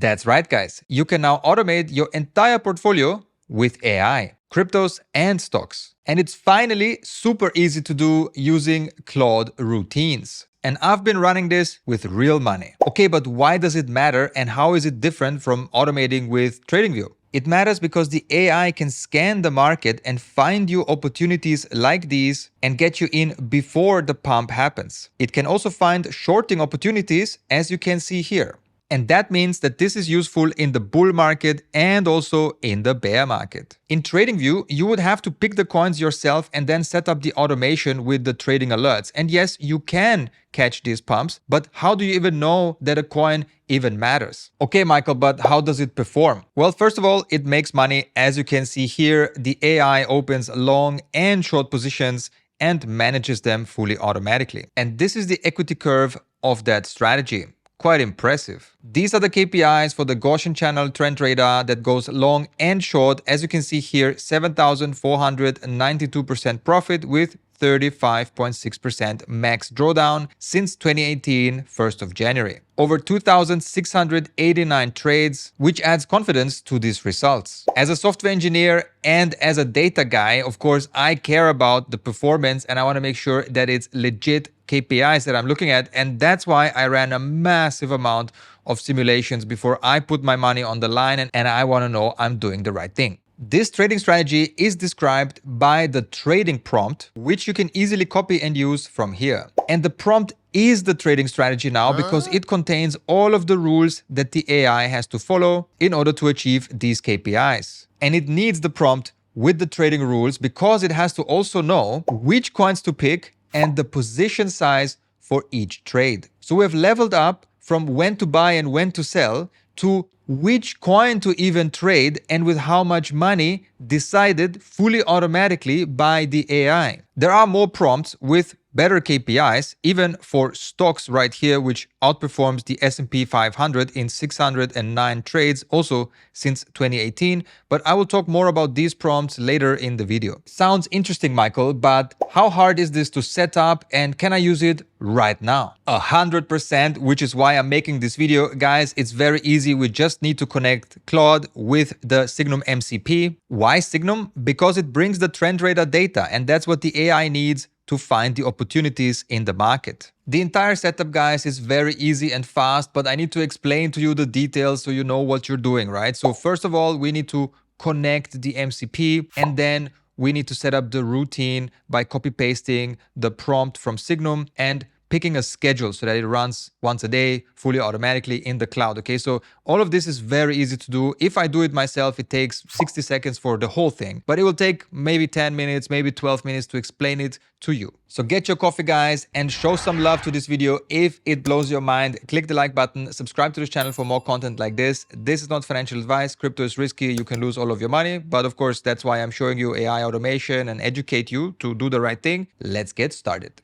That's right, guys. You can now automate your entire portfolio with AI, cryptos and stocks. And it's finally super easy to do using Claude routines. And I've been running this with real money. Okay, but why does it matter and how is it different from automating with TradingView? It matters because the AI can scan the market and find you opportunities like these and get you in before the pump happens. It can also find shorting opportunities, as you can see here. And that means that this is useful in the bull market and also in the bear market. In TradingView, you would have to pick the coins yourself and then set up the automation with the trading alerts. And yes, you can catch these pumps, but how do you even know that a coin even matters? Okay, Michael, but how does it perform? Well, first of all, it makes money. As you can see here, the AI opens long and short positions and manages them fully automatically. And this is the equity curve of that strategy. Quite impressive. These are the KPIs for the Gaussian channel trend radar that goes long and short. As you can see here, 7,492% profit with 35.6% max drawdown since 2018, 1st of January. Over 2,689 trades, which adds confidence to these results. As a software engineer and as a data guy, of course, I care about the performance and I want to make sure that it's legit KPIs that I'm looking at. And that's why I ran a massive amount of simulations before I put my money on the line, and I want to know I'm doing the right thing. This trading strategy is described by the trading prompt, which you can easily copy and use from here. And the prompt is the trading strategy now because it contains all of the rules that the AI has to follow in order to achieve these KPIs. And it needs the prompt with the trading rules because it has to also know which coins to pick and the position size for each trade. So we have leveled up from when to buy and when to sell to which coin to even trade and with how much money, decided fully automatically by the AI. There are more prompts with better KPIs, even for stocks right here, which outperforms the S&P 500 in 609 trades also since 2018. But I will talk more about these prompts later in the video. Sounds interesting, Michael, but how hard is this to set up and can I use it right now? 100%, which is why I'm making this video. Guys, it's very easy. We just need to connect Claude with the SIGNUM MCP. Why SIGNUM? Because it brings the trend radar data, and that's what the AI needs to find the opportunities in the market. The entire setup, guys, is very easy and fast, but I need to explain to you the details so you know what you're doing, right? So first of all, we need to connect the MCP, and then we need to set up the routine by copy pasting the prompt from SIGNUM and picking a schedule so that it runs once a day fully automatically in the cloud. Okay, so all of this is very easy to do. If I do it myself, it takes 60 seconds for the whole thing, but it will take maybe 10 minutes, maybe 12 minutes to explain it to you. So get your coffee, guys, and show some love to this video. If it blows your mind, click the like button, subscribe to this channel for more content like this. This is not financial advice. Crypto is risky. You can lose all of your money, but of course, that's why I'm showing you AI automation and educate you to do the right thing. Let's get started.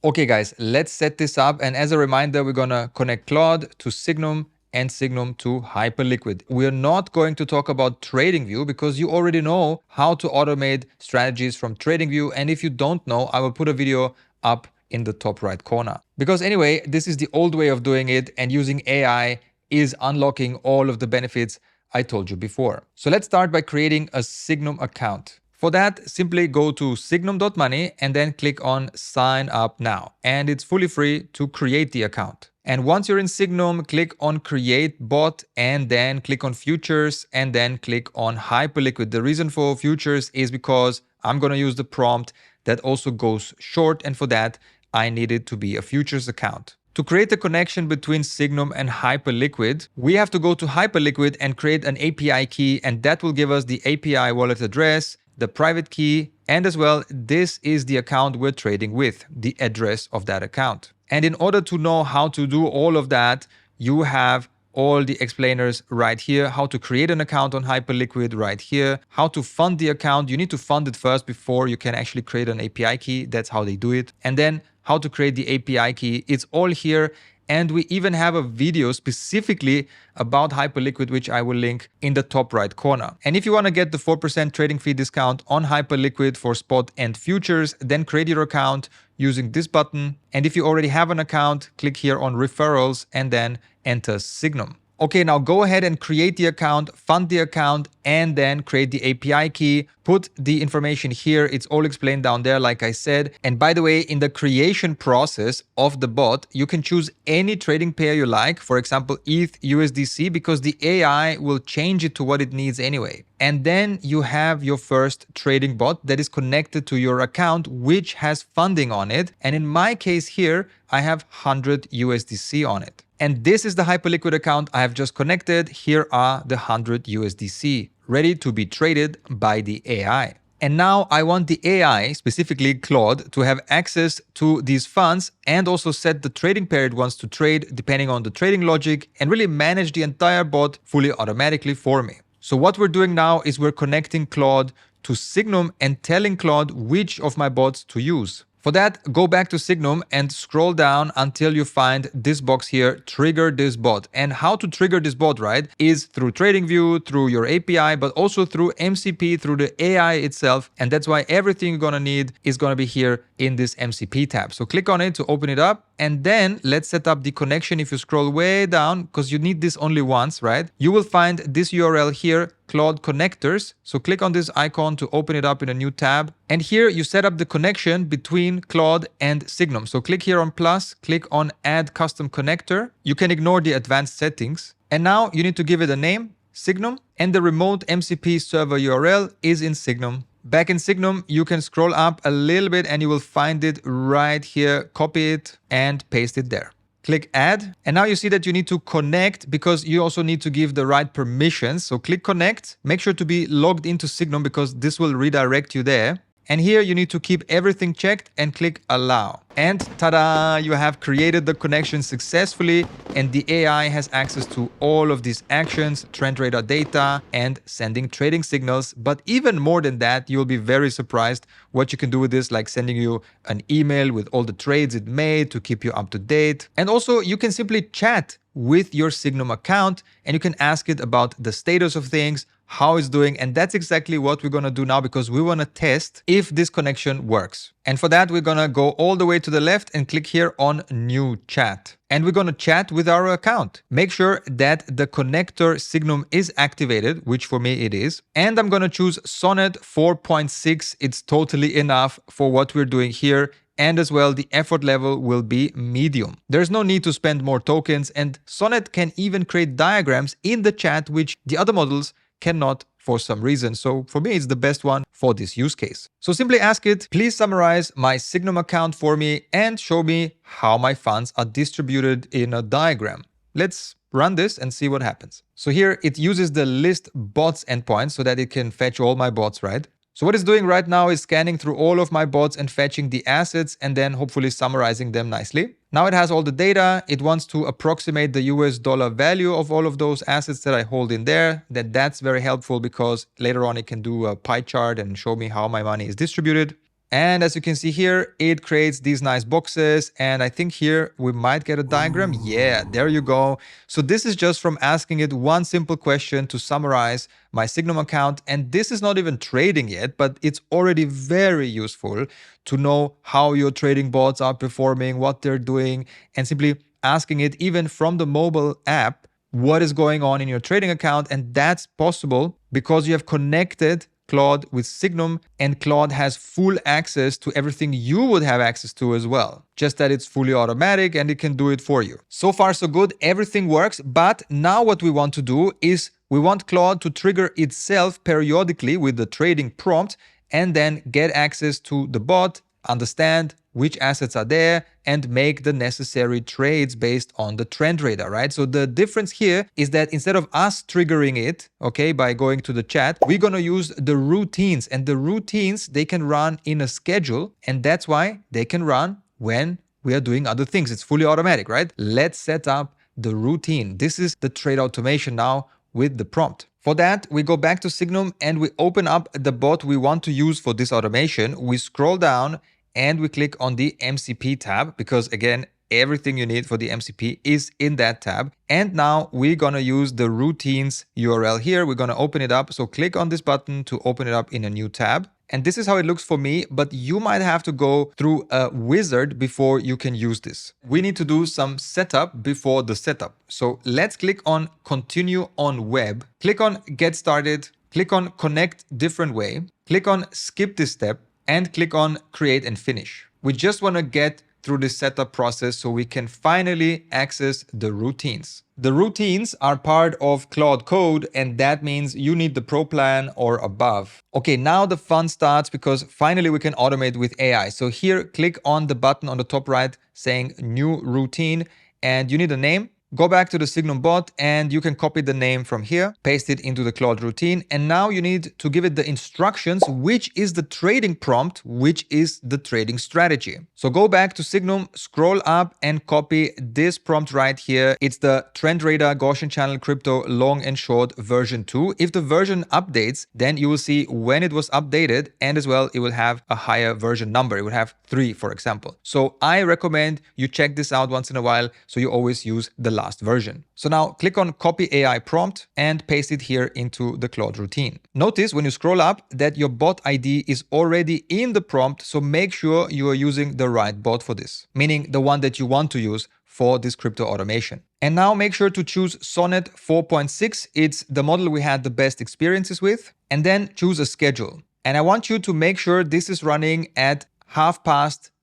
Okay, guys, let's set this up. And as a reminder, we're going to connect Claude to SIGNUM and SIGNUM to Hyperliquid. We're not going to talk about TradingView because you already know how to automate strategies from TradingView. And if you don't know, I will put a video up in the top right corner. Because anyway, this is the old way of doing it, and using AI is unlocking all of the benefits I told you before. So let's start by creating a SIGNUM account. For that, simply go to signum.money and then click on sign up now. And it's fully free to create the account. And once you're in SIGNUM, click on create bot and then click on futures and then click on Hyperliquid. The reason for futures is because I'm going to use the prompt that also goes short, and for that, I need it to be a futures account. To create a connection between SIGNUM and Hyperliquid, we have to go to Hyperliquid and create an API key, and that will give us the API wallet address, the private key, and as well, this is the account we're trading with, the address of that account. And in order to know how to do all of that, you have all the explainers right here, how to create an account on Hyperliquid right here, how to fund the account. You need to fund it first before you can actually create an API key. That's how they do it. And then how to create the API key. It's all here. And we even have a video specifically about Hyperliquid, which I will link in the top right corner. And if you want to get the 4% trading fee discount on Hyperliquid for spot and futures, then create your account using this button. And if you already have an account, click here on referrals and then enter SIGNUM. Okay, now go ahead and create the account, fund the account, and then create the API key. Put the information here. It's all explained down there, like I said. And by the way, in the creation process of the bot, you can choose any trading pair you like. For example, ETH USDC, because the AI will change it to what it needs anyway. And then you have your first trading bot that is connected to your account, which has funding on it. And in my case here, I have 100 USDC on it. And this is the Hyperliquid account I have just connected. Here are the 100 USDC ready to be traded by the AI. And now I want the AI, specifically Claude, to have access to these funds and also set the trading pair it wants to trade depending on the trading logic and really manage the entire bot fully automatically for me. So what we're doing now is we're connecting Claude to SIGNUM and telling Claude which of my bots to use. For that, go back to SIGNUM and scroll down until you find this box here, trigger this bot. And how to trigger this bot, right, is through TradingView, through your API, but also through MCP, through the AI itself. And that's why everything you're gonna need is gonna be here in this MCP tab. So click on it to open it up. And then let's set up the connection. If you scroll way down, because you need this only once, right? You will find this URL here, Claude connectors. So click on this icon to open it up in a new tab. And here you set up the connection between Claude and SIGNUM. So click here on plus, click on add custom connector. You can ignore the advanced settings. And now you need to give it a name, SIGNUM, and the remote MCP server URL is in SIGNUM. Back in SIGNUM, you can scroll up a little bit and you will find it right here. Copy it and paste it there. Click add. And now you see that you need to connect because you also need to give the right permissions. So click connect. Make sure to be logged into SIGNUM because this will redirect you there. And here you need to keep everything checked and click allow. And ta-da, you have created the connection successfully and the AI has access to all of these actions, trend radar data, and sending trading signals. But even more than that, you'll be very surprised what you can do with this, like sending you an email with all the trades it made to keep you up to date. And also you can simply chat with your SIGNUM account and you can ask it about the status of things, how it's doing, and that's exactly what we're gonna do now because we wanna test if this connection works. And for that, we're gonna go all the way to the left and click here on new chat. And we're gonna chat with our account. Make sure that the connector SIGNUM is activated, which for me it is. And I'm gonna choose Sonnet 4.6. It's totally enough for what we're doing here. And as well, the effort level will be medium. There's no need to spend more tokens, and Sonnet can even create diagrams in the chat, which the other models cannot for some reason. So for me, it's the best one for this use case. So simply ask it, please summarize my SIGNUM account for me and show me how my funds are distributed in a diagram. Let's run this and see what happens. So here it uses the list bots endpoint so that it can fetch all my bots, right? So what it's doing right now is scanning through all of my bots and fetching the assets and then hopefully summarizing them nicely. Now it has all the data. It wants to approximate the US dollar value of all of those assets that I hold in there. That's very helpful because later on it can do a pie chart and show me how my money is distributed. And as you can see here, it creates these nice boxes. And I think here we might get a diagram. Yeah, there you go. So this is just from asking it one simple question to summarize my SIGNUM account. And this is not even trading yet, but it's already very useful to know how your trading bots are performing, what they're doing, and simply asking it even from the mobile app, what is going on in your trading account. And that's possible because you have connected Claude with SIGNUM, and Claude has full access to everything you would have access to as well. Just that it's fully automatic and it can do it for you. So far so good, everything works, but now what we want to do is we want Claude to trigger itself periodically with the trading prompt and then get access to the bot, understand which assets are there, and make the necessary trades based on the trend radar, right? So the difference here is that instead of us triggering it, okay, by going to the chat, we're gonna use the routines, and the routines, they can run in a schedule, and that's why they can run when we are doing other things. It's fully automatic, right? Let's set up the routine. This is the trade automation now with the prompt. For that, we go back to SIGNUM and we open up the bot we want to use for this automation. We scroll down and we click on the MCP tab because again, everything you need for the MCP is in that tab. And now we're gonna use the routines URL here. We're gonna open it up. So click on this button to open it up in a new tab. And this is how it looks for me, but you might have to go through a wizard before you can use this. We need to do some setup before the setup. So let's click on continue on web, click on get started, click on connect different way, click on skip this step, and click on create and finish. We just want to get through the setup process so we can finally access the routines. The routines are part of Claude Code, and that means you need the Pro plan or above. Okay, now the fun starts because finally we can automate with AI. So here, click on the button on the top right saying new routine, and you need a name. Go back to the SIGNUM bot and you can copy the name from here, paste it into the Claude routine. And now you need to give it the instructions, which is the trading prompt, which is the trading strategy. So go back to SIGNUM, scroll up and copy this prompt right here. It's the Trend Radar Gaussian Channel Crypto Long and Short version 2. If the version updates, then you will see when it was updated, and as well, it will have a higher version number. It will have 3, for example. So I recommend you check this out once in a while so you always use the last version. So now click on copy AI prompt and paste it here into the Claude routine. Notice when you scroll up that your bot ID is already in the prompt, so make sure you are using the right bot for this, meaning the one that you want to use for this crypto automation. And now make sure to choose Sonnet 4.6. It's the model we had the best experiences with. And then choose a schedule. And I want you to make sure this is running at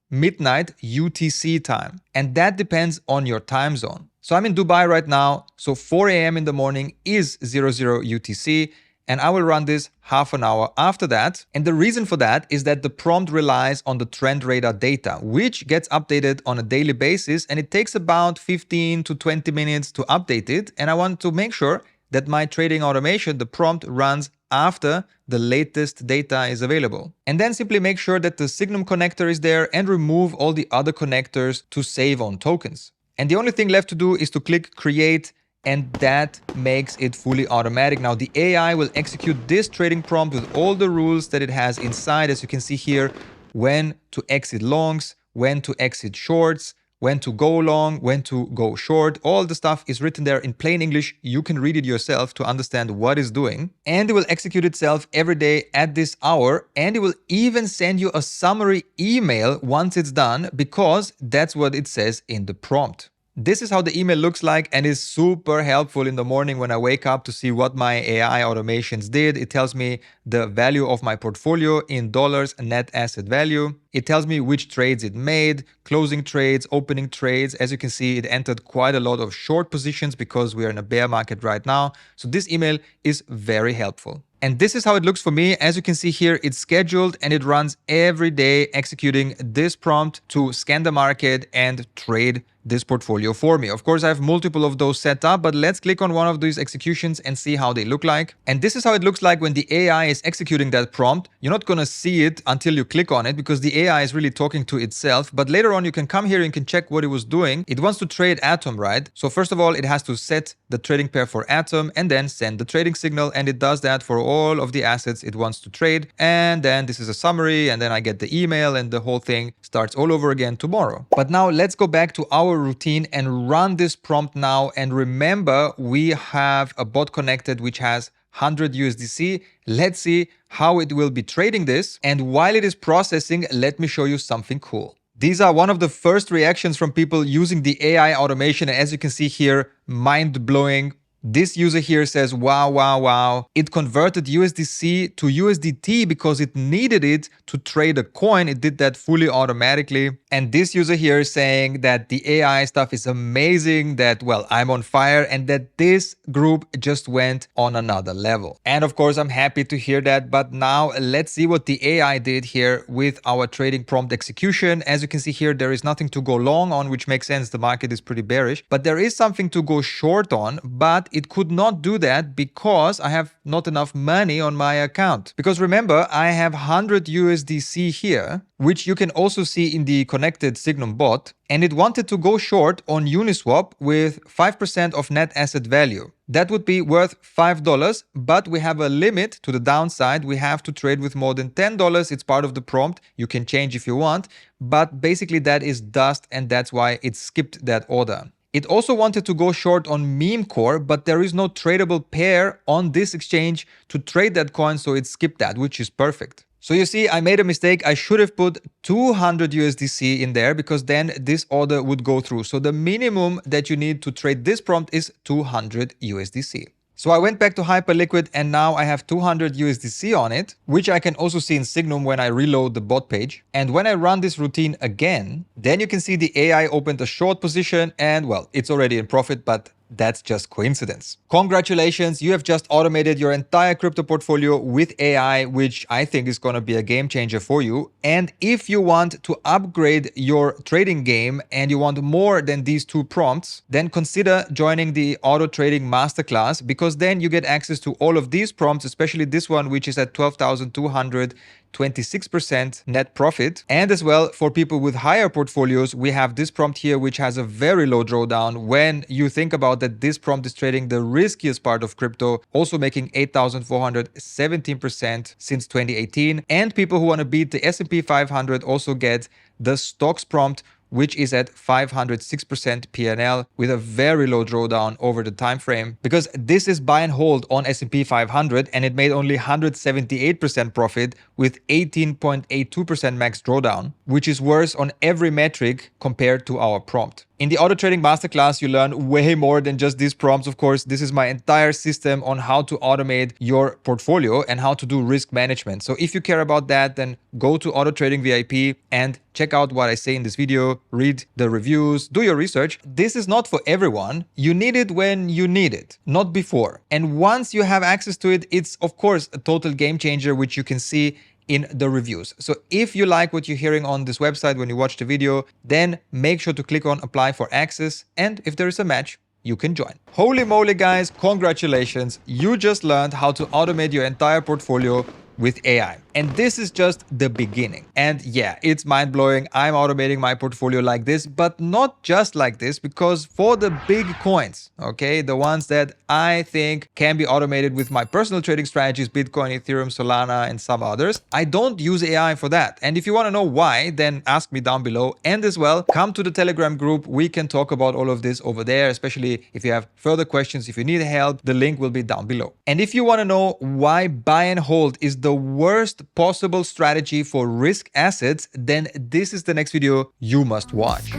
midnight UTC time. And that depends on your time zone. So I'm in Dubai right now, so 4 a.m. in the morning is 00 UTC, and I will run this half an hour after that. And the reason for that is that the prompt relies on the trend radar data, which gets updated on a daily basis, and it takes about 15 to 20 minutes to update it. And I want to make sure that my trading automation, the prompt, runs after the latest data is available. And then simply make sure that the SIGNUM connector is there and remove all the other connectors to save on tokens. And the only thing left to do is to click create, and that makes it fully automatic. Now the AI will execute this trading prompt with all the rules that it has inside, as you can see here, when to exit longs, when to exit shorts, when to go long, when to go short. All the stuff is written there in plain English. You can read it yourself to understand what it's doing. And it will execute itself every day at this hour. And it will even send you a summary email once it's done, because that's what it says in the prompt. This is how the email looks like and is super helpful in the morning when I wake up to see what my AI automations did. It tells me the value of my portfolio in dollars, net asset value. It tells me which trades it made, closing trades, opening trades. As you can see, it entered quite a lot of short positions because we are in a bear market right now. So this email is very helpful. And this is how it looks for me. As you can see here, it's scheduled and it runs every day, executing this prompt to scan the market and trade this portfolio for me. Of course, I have multiple of those set up, but let's click on one of these executions and see how they look like. And this is how it looks like when the AI is executing that prompt. You're not going to see it until you click on it because the AI is really talking to itself. But later on, you can come here and can check what it was doing. It wants to trade Atom, right? So first of all, it has to set the trading pair for Atom and then send the trading signal. And it does that for all of the assets it wants to trade. And then this is a summary. And then I get the email and the whole thing starts all over again tomorrow. But now let's go back to our routine and run this prompt now. And remember, we have a bot connected which has 100 USDC. Let's see how it will be trading this. And while it is processing, let me show you something cool. These are one of the first reactions from people using the AI automation. And as you can see here, mind-blowing. This user here says, wow, wow, wow. It converted USDC to USDT because it needed it to trade a coin. It did that fully automatically. And this user here is saying that the AI stuff is amazing, that, well, I'm on fire, and that this group just went on another level. And of course, I'm happy to hear that. But now let's see what the AI did here with our trading prompt execution. As you can see here, there is nothing to go long on, which makes sense. The market is pretty bearish, but there is something to go short on, but it could not do that because I have not enough money on my account. Because remember, I have 100 USDC here, which you can also see in the connected SIGNUM bot, and it wanted to go short on Uniswap with 5% of net asset value. That would be worth $5, but we have a limit to the downside. We have to trade with more than $10. It's part of the prompt. You can change if you want, but basically that is dust, and that's why it skipped that order. It also wanted to go short on meme core, but there is no tradable pair on this exchange to trade that coin, so it skipped that, which is perfect. So you see, I made a mistake. I should have put 200 USDC in there because then this order would go through. So the minimum that you need to trade this prompt is 200 USDC. So I went back to Hyperliquid and now I have 200 USDC on it, which I can also see in SIGNUM when I reload the bot page. And when I run this routine again, then you can see the AI opened a short position and well, it's already in profit, but that's just coincidence. Congratulations, you have just automated your entire crypto portfolio with AI, which I think is going to be a game changer for you. And if you want to upgrade your trading game and you want more than these two prompts, then consider joining the AutoTrading Masterclass, because then you get access to all of these prompts, especially this one, which is at 12,200. 26% net profit. And as well, for people with higher portfolios, we have this prompt here, which has a very low drawdown. When you think about that, this prompt is trading the riskiest part of crypto, also making 8,417% since 2018. And people who want to beat the S&P 500 also get the stocks prompt, which is at 506% PNL with a very low drawdown over the time frame, because this is buy and hold on S&P 500 and it made only 178% profit with 18.82% max drawdown, which is worse on every metric compared to our prompt. In the AutoTrading Masterclass, you learn way more than just these prompts. Of course, this is my entire system on how to automate your portfolio and how to do risk management. So if you care about that, then go to AutoTrading VIP and check out what I say in this video, read the reviews, do your research. This is not for everyone. You need it when you need it, not before. And once you have access to it, it's of course a total game changer, which you can see in the reviews. So if you like what you're hearing on this website when you watch the video, then make sure to click on apply for access. And if there is a match, you can join. Holy moly, guys, congratulations. You just learned how to automate your entire portfolio with AI. And this is just the beginning. And yeah, it's mind-blowing. I'm automating my portfolio like this, but not just like this, because for the big coins, okay, the ones that I think can be automated with my personal trading strategies, Bitcoin, Ethereum, Solana, and some others, I don't use AI for that. And if you want to know why, then ask me down below. And as well, come to the Telegram group. We can talk about all of this over there, especially if you have further questions, if you need help, the link will be down below. And if you want to know why buy and hold is the worst possible strategy for risk assets, then this is the next video you must watch.